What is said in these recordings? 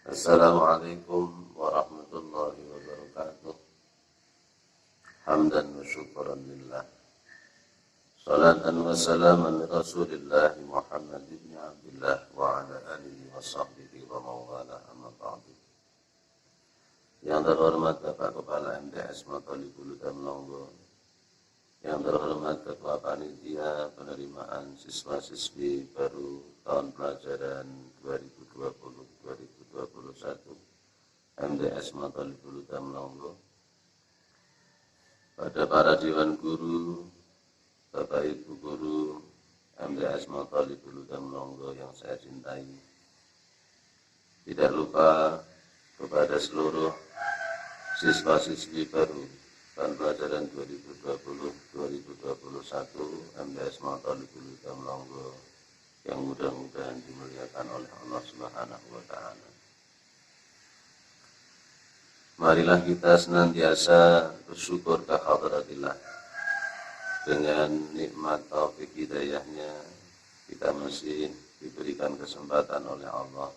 Assalamualaikum warahmatullahi wabarakatuh. Hamdan wa syukran lillah. Salatan wa salaman li Rasulillah Muhammad ibn Abdullah wa ala alihi wa sahbihi wa mawala amma ba'du. Yang terhormat Bapak Kepala MTS Matalibulu dan Melongo, yang terhormat Ketua Panitia Penerimaan Siswa-Siswi Baru Tahun Pelajaran 2020-2021 MTS Matalibulu dan Melongo, pada para Dewan Guru, Bapak Ibu Guru MTS Matalibulu dan Melongo yang saya cintai, tidak lupa kepada seluruh siswa-siswi baru tahun pelajaran 2020-2021 MTS Matalibulu dan Melongo yang mudah-mudahan dimuliakan oleh Allah Subhanahu wa Ta'ala. Marilah kita senantiasa bersyukur ke hadratillah. Dengan nikmat taufik hidayahnya, kita masih diberikan kesempatan oleh Allah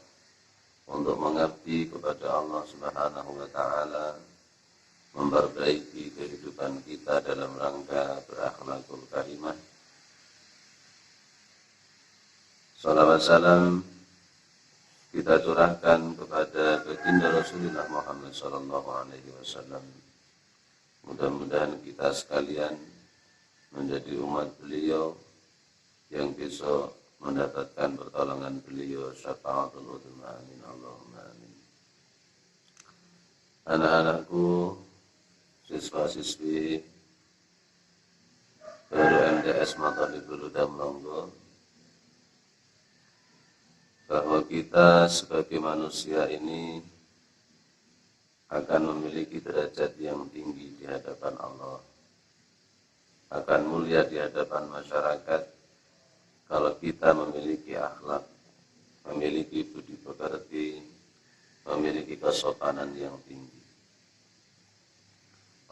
untuk mengabdi kepada Allah Subhanahu wa Ta'ala, memperbaiki kehidupan kita dalam rangka berakhlakul karimah. Salawat salam kita curahkan kepada baginda Rasulullah Muhammad sallallahu alaihi wasallam. Mudah-mudahan kita sekalian menjadi umat beliau yang besok mendapatkan pertolongan beliau, syafaatul uzma, amin Allahumma amin. Anak-anakku, siswa-siswi baru MTS Matalibulu dan Melongo, bahwa kita sebagai manusia ini akan memiliki derajat yang tinggi di hadapan Allah, akan mulia di hadapan masyarakat kalau kita memiliki akhlak, memiliki budi pekerti, memiliki kesopanan yang tinggi.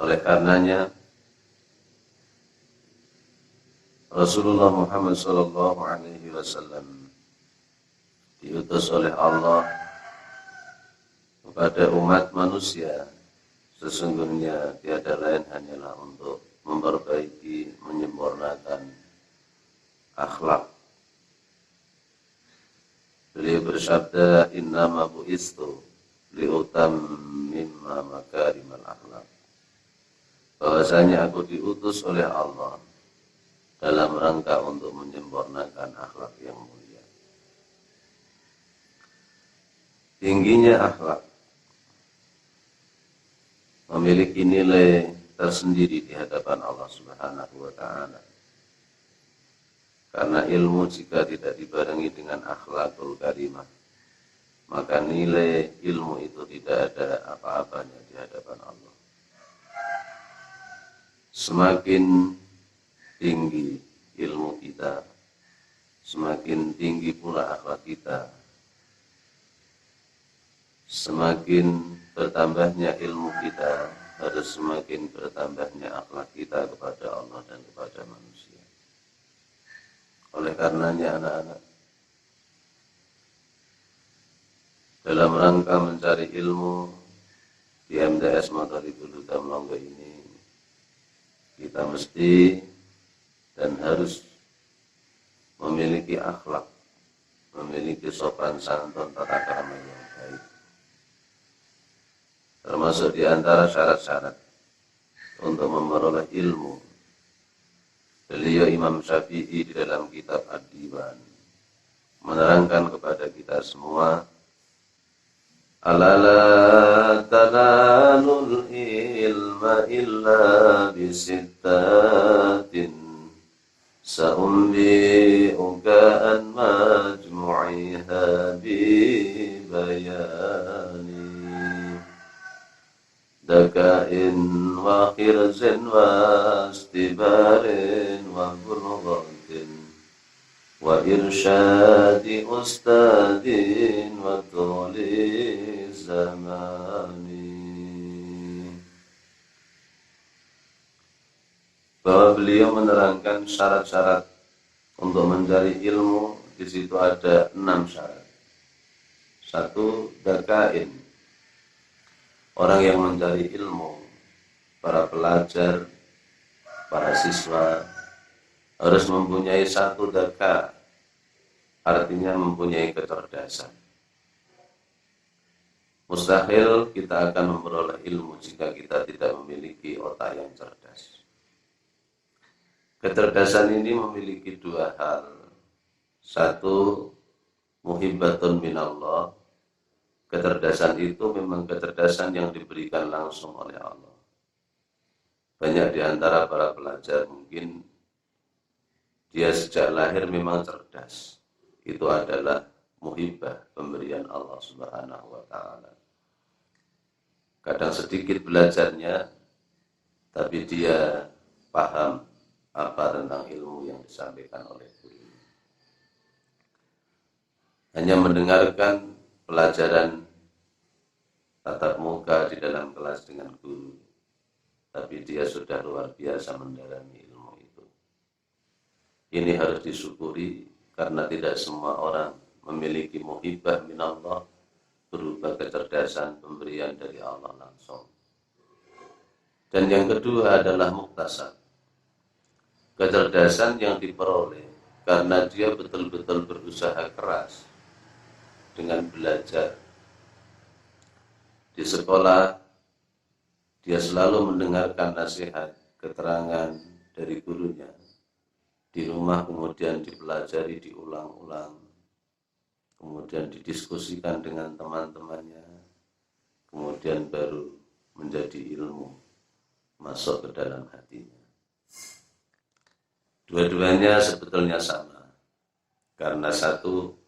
Oleh karenanya Rasulullah Muhammad SAW diutus oleh Allah kepada umat manusia, sesungguhnya tiada lain hanyalah untuk memperbaiki, menyempurnakan akhlak. Beliau bersabda, innama bu'istu liutammima makarimal akhlak, bahwasanya aku diutus oleh Allah dalam rangka untuk menyempurnakan akhlak yang mulia. Tingginya akhlak memiliki nilai tersendiri di hadapan Allah Subhanahu wa Ta'ala. Karena ilmu jika tidak dibarengi dengan akhlakul karimah, maka nilai ilmu itu tidak ada apa-apanya di hadapan Allah. Semakin tinggi ilmu kita, semakin tinggi pula akhlak kita. Semakin bertambahnya ilmu kita, harus semakin bertambahnya akhlak kita kepada Allah dan kepada manusia. Oleh karenanya anak-anak, dalam rangka mencari ilmu di MTS Matalibulu dan Melongo ini, kita mesti dan harus memiliki akhlak, memiliki sopan santun, tata krama yang baik. Termasuk di antara syarat-syarat untuk memperoleh ilmu, beliau Imam Syafi'i di dalam kitab Ad-Diwan menerangkan kepada kita semua, alala talalul ilma illa bisittatin sa'umbi'uka an majmu'iha bibayani dakain wa khirzin wa istibarin wa bulghatin wa irsyadi ustadin wa tuli zamani. Bahwa beliau menerangkan syarat-syarat untuk mencari ilmu. Di situ ada 6 syarat. Satu, dakain, orang yang mencari ilmu, para pelajar, para siswa harus mempunyai satu daka, artinya mempunyai kecerdasan. Mustahil kita akan memperoleh ilmu jika kita tidak memiliki otak yang cerdas. Kecerdasan ini memiliki dua hal. Satu, muhibbatun minallah. Kecerdasan itu memang kecerdasan yang diberikan langsung oleh Allah. Banyak di antara para pelajar mungkin dia sejak lahir memang cerdas. Itu adalah muhibbah, pemberian Allah Subhanahu wa ta'ala. Kadang sedikit belajarnya, tapi dia paham apa tentang ilmu yang disampaikan oleh guru. Hanya mendengarkan pelajaran tatap muka di dalam kelas dengan guru, tapi dia sudah luar biasa mendalami ilmu itu. Ini harus disyukuri karena tidak semua orang memiliki muhibbah minallah, berupa kecerdasan pemberian dari Allah langsung. Dan yang kedua adalah muktasab, kecerdasan yang diperoleh karena dia betul-betul berusaha keras dengan belajar. Di sekolah dia selalu mendengarkan nasihat, keterangan dari gurunya. Di rumah kemudian dipelajari, diulang-ulang, kemudian didiskusikan dengan teman-temannya, kemudian baru menjadi ilmu masuk ke dalam hatinya. Dua-duanya sebetulnya sama, karena satu,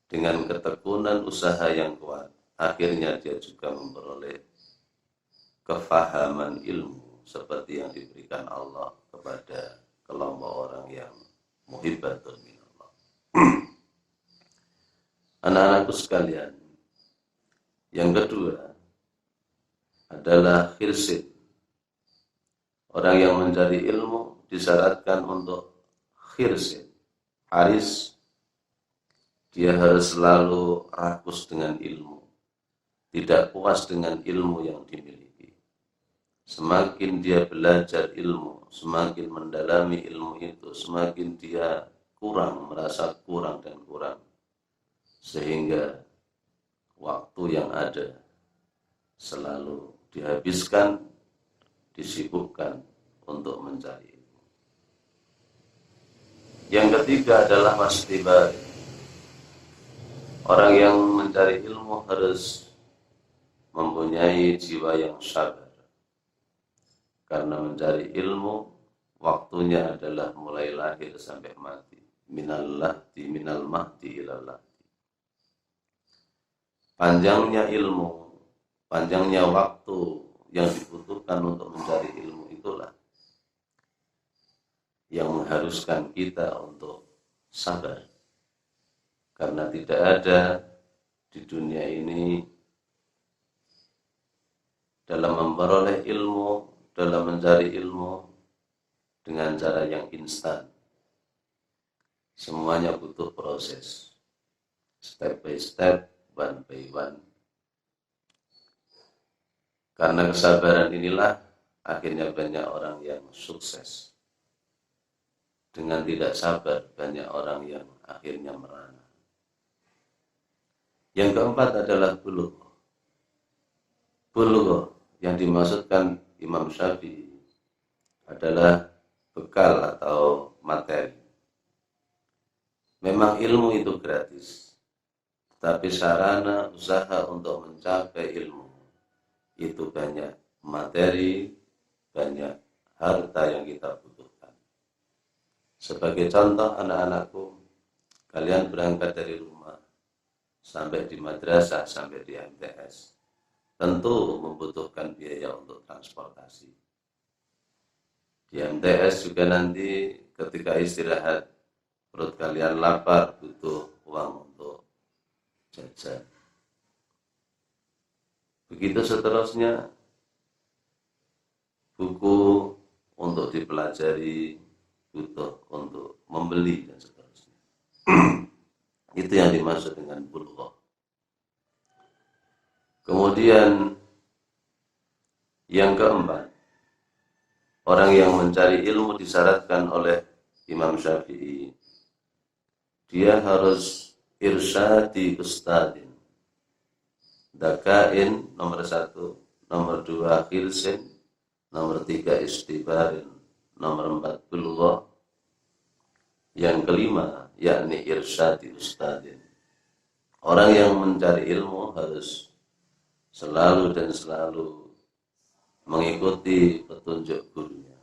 dengan ketekunan usaha yang kuat, akhirnya dia juga memperoleh kefahaman ilmu seperti yang diberikan Allah kepada kelompok orang yang muhibbatun minallah. Anak-anakku sekalian, yang kedua adalah khirsin. Orang yang mencari ilmu disyaratkan untuk khirsin, haris. Dia harus selalu rakus dengan ilmu, tidak puas dengan ilmu yang dimiliki. Semakin dia belajar ilmu, semakin mendalami ilmu itu, semakin dia merasa kurang dan kurang. Sehingga waktu yang ada selalu dihabiskan, disibukkan untuk mencari ilmu. Yang ketiga adalah wastibari. Orang yang mencari ilmu harus mempunyai jiwa yang sabar. Karena mencari ilmu, waktunya adalah mulai lahir sampai mati. Minal mahdi ilal lahdi. Panjangnya ilmu, panjangnya waktu yang dibutuhkan untuk mencari ilmu itulah yang mengharuskan kita untuk sabar. Karena tidak ada di dunia ini dalam memperoleh ilmu, dalam mencari ilmu dengan cara yang instan. Semuanya butuh proses, step by step, one by one. Karena kesabaran inilah akhirnya banyak orang yang sukses. Dengan tidak sabar, banyak orang yang akhirnya merana. Yang keempat adalah bulugh. Bulugh yang dimaksudkan Imam Syafi'i adalah bekal atau materi. Memang ilmu itu gratis, tapi sarana usaha untuk mencapai ilmu itu banyak materi, banyak harta yang kita butuhkan. Sebagai contoh, anak-anakku, kalian berangkat dari rumah sampai di madrasah, sampai di MTS, tentu membutuhkan biaya untuk transportasi. Di MTS juga nanti ketika istirahat, perut kalian lapar, butuh uang untuk jajan. Begitu seterusnya, buku untuk dipelajari, butuh untuk membeli dan seterusnya. Itu yang dimaksud dengan bulugh. Kemudian yang keempat, orang yang mencari ilmu disyaratkan oleh Imam Syafi'i, dia harus irsyadi ustadin, dakain nomor 1, nomor 2 khilsin, nomor 3 istibarin, nomor 4 bulghah, yang kelima yakni irsyadi ustadin. Orang yang mencari ilmu harus selalu dan selalu mengikuti petunjuk gurunya.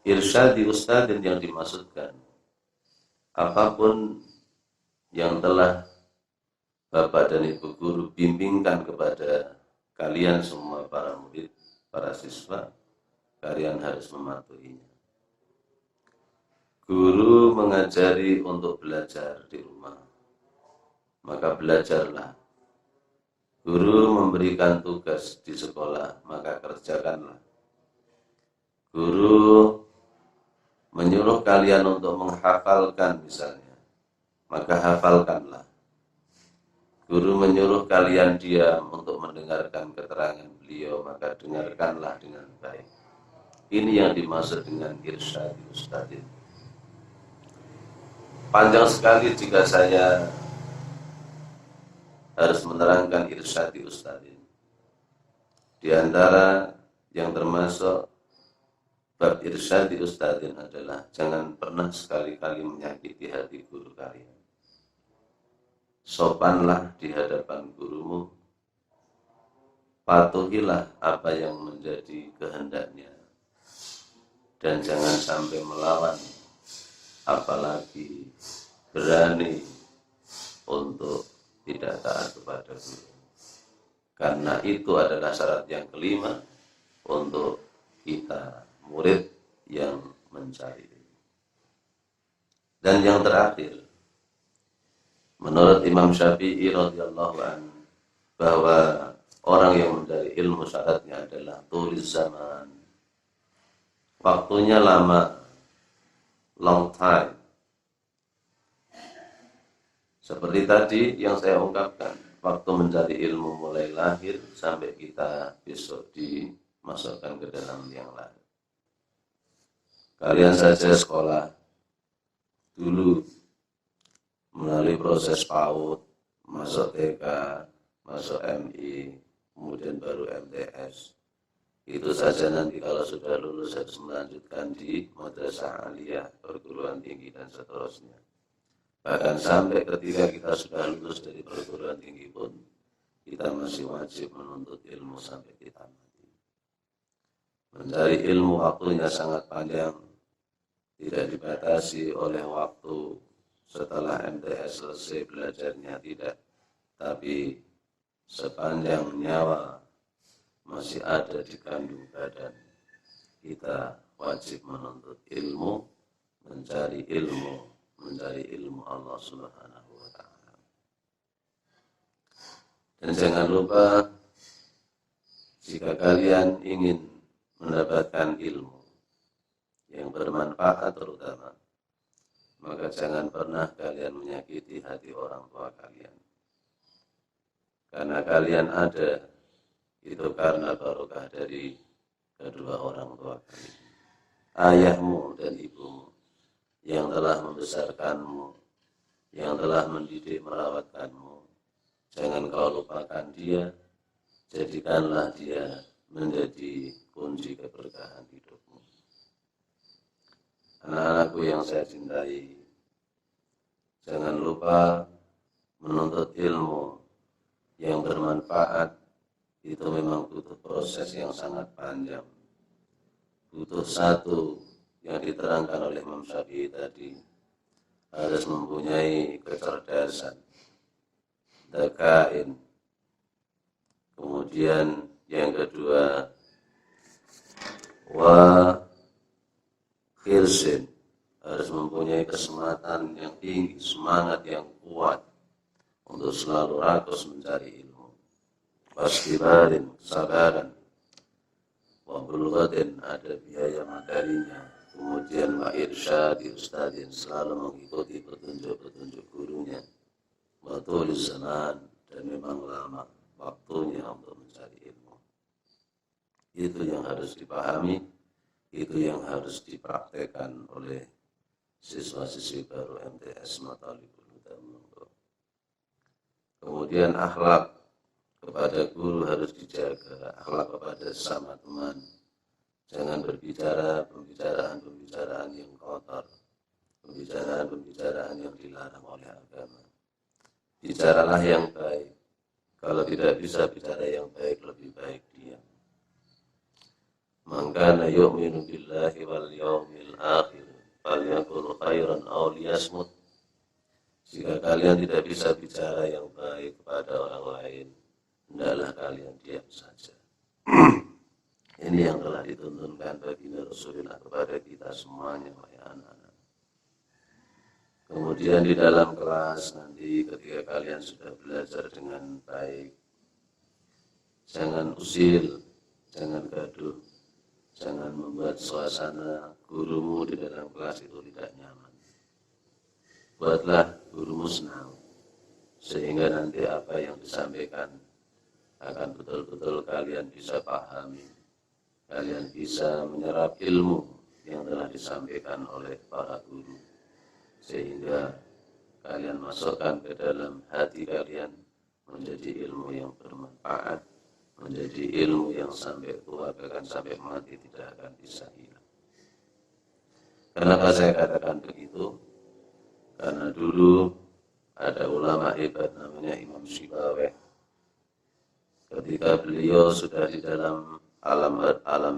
Irsyadi ustadin yang dimaksudkan, apapun yang telah Bapak dan Ibu guru bimbingkan kepada kalian semua para murid, para siswa, kalian harus mematuhinya. Guru mengajari untuk belajar di rumah, maka belajarlah. Guru memberikan tugas di sekolah, maka kerjakanlah. Guru menyuruh kalian untuk menghafalkan misalnya, maka hafalkanlah. Guru menyuruh kalian diam untuk mendengarkan keterangan beliau, maka dengarkanlah dengan baik. Ini yang dimaksud dengan irsyadi ustadin. Panjang sekali jika saya harus menerangkan irsyadi ustadin. Di antara yang termasuk bab irsyadi ustadin adalah jangan pernah sekali-kali menyakiti hati guru kalian. Sopanlah di hadapan gurumu, patuhilah apa yang menjadi kehendaknya, dan jangan sampai melawan, apalagi berani untuk tidak taat kepada guru. Karena itu adalah syarat yang kelima untuk kita murid yang mencari. Dan yang terakhir, menurut Imam Syafi'i radhiyallahu anhu, bahwa orang yang mencari ilmu syaratnya adalah tuliz zaman, waktunya lama, long time. Seperti tadi yang saya ungkapkan, waktu mencari ilmu mulai lahir sampai kita besok dimasukkan ke dalam yang lain. Kalian saja sekolah dulu melalui proses PAUD, masuk TK, masuk MI, kemudian baru MTS. Itu saja nanti kalau sudah lulus harus melanjutkan di madrasah aliyah, perguruan tinggi dan seterusnya. Bahkan sampai ketika kita sudah lulus dari perguruan tinggi pun, kita masih wajib menuntut ilmu sampai kita mati. Mencari ilmu waktunya sangat panjang, tidak dibatasi oleh waktu setelah MTS selesai belajarnya, tidak. Tapi sepanjang nyawa masih ada di kandung badan, kita wajib menuntut ilmu, mencari ilmu Allah Subhanahu wa ta'ala. Dan jangan lupa, jika kalian ingin mendapatkan ilmu yang bermanfaat terutama, maka jangan pernah kalian menyakiti hati orang tua kalian. Karena kalian ada, itu karena barokah dari kedua orang tua kalian, ayahmu dan ibumu, yang telah membesarkanmu, yang telah mendidik merawatkanmu. Jangan kau lupakan dia, jadikanlah dia menjadi kunci keberkahan hidupmu. Anak-anakku yang saya cintai, jangan lupa menuntut ilmu yang bermanfaat. Itu memang butuh proses yang sangat panjang. Butuh satu yang diterangkan oleh Imam Syafi'i tadi, harus mempunyai kecerdasan, dakain. Kemudian yang kedua, wa khirsin, harus mempunyai kesematan yang tinggi, semangat yang kuat untuk selalu rakus mencari ilmu. Wastibarin, kesabaran. Wa bulghatin, ada biaya materinya. Kemudian wa irsyadi ustadin, selalu mengikuti petunjuk-petunjuk gurunya. Wa tuliz zaman, dan memang lama. waktunya untuk mencari ilmu. Itu yang harus dipahami, itu yang harus dipraktekkan oleh siswa-siswi baru MTS Matalibul Huda. Kemudian akhlak kepada guru harus dijaga, akhlak kepada sesama teman. Jangan berbicara pembicaraan yang kotor, pembicaraan yang dilarang oleh agama. Bicaralah yang baik. Kalau tidak bisa bicara yang baik, lebih baik diam. Man kana yu'minu billahi wal yawmil akhir falyaqul khairan aw liyasmut. Jika kalian tidak bisa bicara yang baik kepada orang lain, hendaklah kalian diam saja. Ini yang telah dituntunkan bagi Rasulullah kepada kita semuanya, wahai anak-anak. Kemudian di dalam kelas nanti ketika kalian sudah belajar dengan baik, jangan usil, jangan gaduh, jangan membuat suasana gurumu di dalam kelas itu tidak nyaman. Buatlah gurumu senang, sehingga nanti apa yang disampaikan akan betul-betul kalian bisa pahami. Kalian bisa menyerap ilmu yang telah disampaikan oleh para guru, sehingga kalian masukkan ke dalam hati kalian menjadi ilmu yang bermanfaat, menjadi ilmu yang sampai tua bahkan sampai mati tidak akan bisa hilang. Kenapa saya katakan begitu? Karena dulu ada ulama hebat namanya Imam Sibawayh. Ketika beliau sudah di dalam alam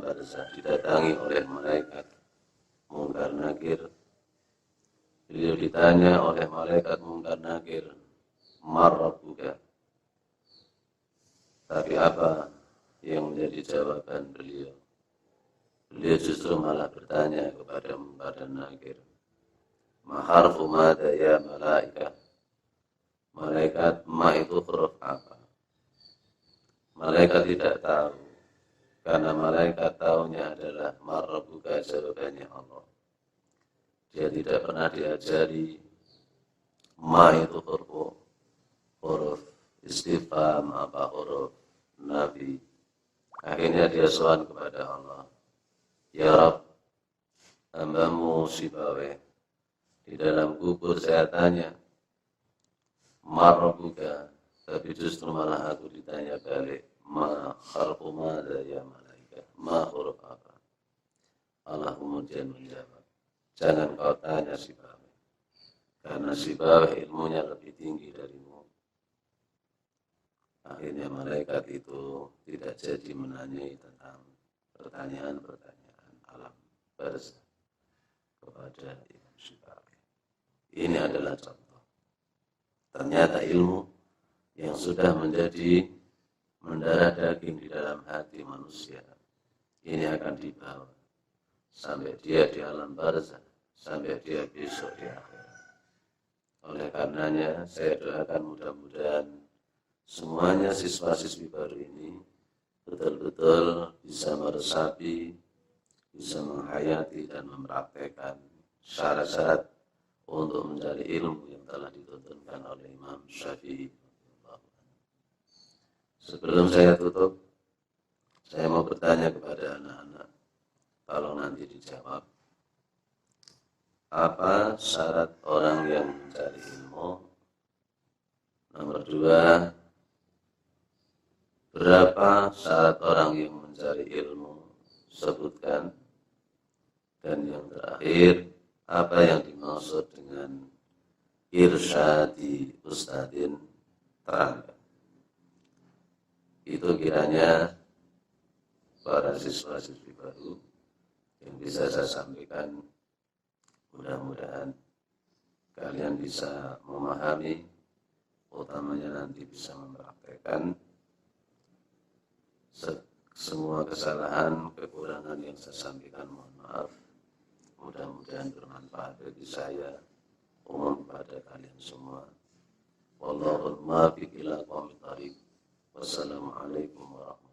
barzakh, didatangi oleh malaikat Munkar Nakir. Beliau ditanya oleh malaikat Munkar Nakir, "Man rabbuka?" Tapi apa yang menjadi jawaban beliau? Beliau justru malah bertanya kepada Munkar dan Nakir, "Ma harfu madza ya malaikat?" Malaikat, ma itu huruf apa? Malaikat tidak tahu, karena malaikat tahunya adalah marbuka, jawabannya Allah. Dia tidak pernah diajari ma itu huruf istifham, apa huruf nabi. Akhirnya dia soal kepada Allah, "Ya Rabb, hambamu Sibawayh di dalam kubur saya tanya marbuka, tapi justru malah aku ditanya balik, ma harfu madza ya malaikat, ma huruf apa?" Allah kemudian menjawab, "Jangan kau tanya Sibawayh, karena Sibawayh ilmunya lebih tinggi darimu." Akhirnya malaikat itu tidak jadi menanyai tentang pertanyaan-pertanyaan alam barzakh kepada Imam Sibawayh. Ini adalah contoh. Ternyata ilmu yang sudah menjadi mendarah daging di dalam hati manusia, ini akan dibawa sampai dia di alam barzakh, sampai dia besok di akhirat. Oleh karenanya saya doakan mudah-mudahan semuanya siswa-siswi baru ini betul-betul bisa meresapi, bisa menghayati dan mempraktekkan syarat-syarat untuk mencari ilmu yang telah dituntunkan oleh Imam Syafi'i. Sebelum saya tutup, saya mau bertanya kepada anak-anak, tolong nanti dijawab. Apa syarat orang yang mencari ilmu? Nomor 2, berapa syarat orang yang mencari ilmu? Sebutkan. Dan yang terakhir, apa yang dimaksud dengan irsyadi ustadin? Terangkan. Itu kiranya para siswa-siswi baru yang bisa saya sampaikan. Mudah-mudahan kalian bisa memahami, utamanya nanti bisa mempraktekkan semua kesalahan, kekurangan yang saya sampaikan. Mohon maaf. Mudah-mudahan bermanfaat bagi saya, umum pada kalian semua. Wallahul muwaffiq ila aqwamit thariq. Wassalamualaikum warahmatullahi wabarakatuh.